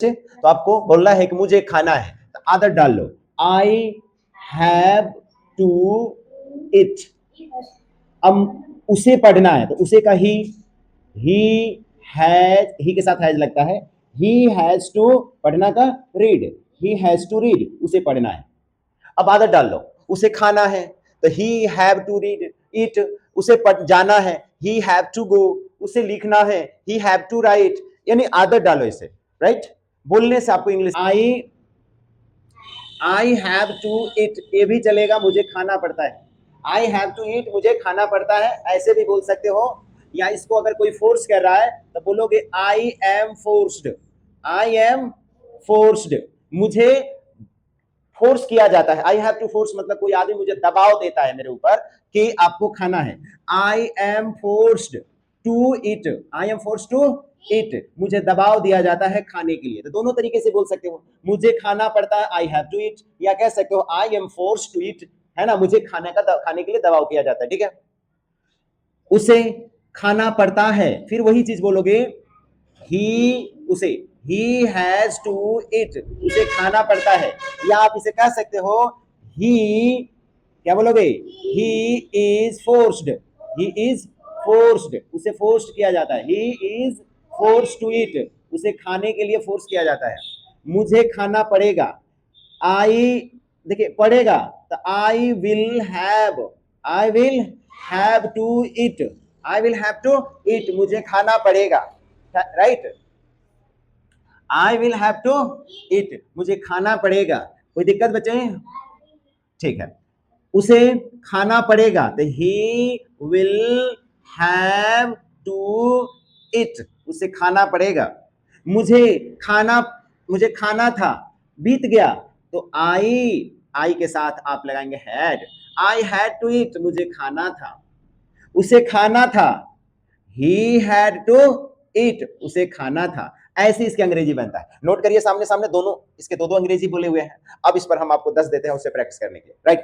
तो आपको बोलना है कि मुझे खाना है, तो आदत डाल लो। I have to it. अब उसे पढ़ना है तो उसे का ही हैज, ही के साथ हैज लगता है। ही हैज टू, पढ़ना का read, he has to read, उसे पढ़ना है। अब आदत डाल लो, उसे खाना है तो he have to read it, उसे जाना है ही हैव टू गो, उसे लिखना है ही हैव टू राइट। यानी आदत डालो इसे, राइट? बोलने से आपको English, I have to eat, ये भी चलेगा, मुझे खाना पड़ता है। आई हैव टू ईट, मुझे खाना पड़ता है, ऐसे भी बोल सकते हो। या इसको अगर कोई फोर्स कर रहा है तो बोलोगे आई am forced, I am forced, मुझे फोर्स किया जाता है। आई हैव टू फोर्स मतलब कोई आदमी मुझे दबाव देता है मेरे ऊपर कि आपको खाना है। I am forced to eat, I am forced to eat, मुझे दबाव दिया जाता है खाने के लिए। तो दोनों तरीके से बोल सकते हो, मुझे खाना पड़ता है आई हैव टू इट, या कह सकते हो I am forced to eat, है ना, मुझे खाने के लिए दबाव किया जाता है। ठीक है, उसे खाना पड़ता है, फिर वही चीज बोलोगे ही, उसे ही हैज टू इट, उसे खाना पड़ता है। या आप इसे कह सकते हो ही, क्या बोलोगे, he is forced, he is forced, उसे फोर्स्ड किया जाता है, he is forced to eat, उसे खाने के लिए फोर्स किया जाता है। मुझे खाना पड़ेगा, आई, देखिए पड़ेगा तो I will have to eat, I will have to eat, मुझे खाना पड़ेगा, right? I will have to eat, मुझे खाना पड़ेगा। कोई दिक्कत बच्चे? ठीक है, उसे खाना पड़ेगा तो he will have to eat, उसे खाना पड़ेगा। मुझे खाना था, बीत गया, तो आई के साथ आप लगाएंगे had, I had to eat, मुझे खाना था। उसे खाना था, ही हैड टू इट, उसे खाना था। ऐसे इसके अंग्रेजी बनता है। नोट करिए, सामने सामने दोनों, इसके दो अंग्रेजी बोले हुए हैं। अब इस पर हम आपको 10 देते हैं उसे प्रैक्टिस करने के, राइट?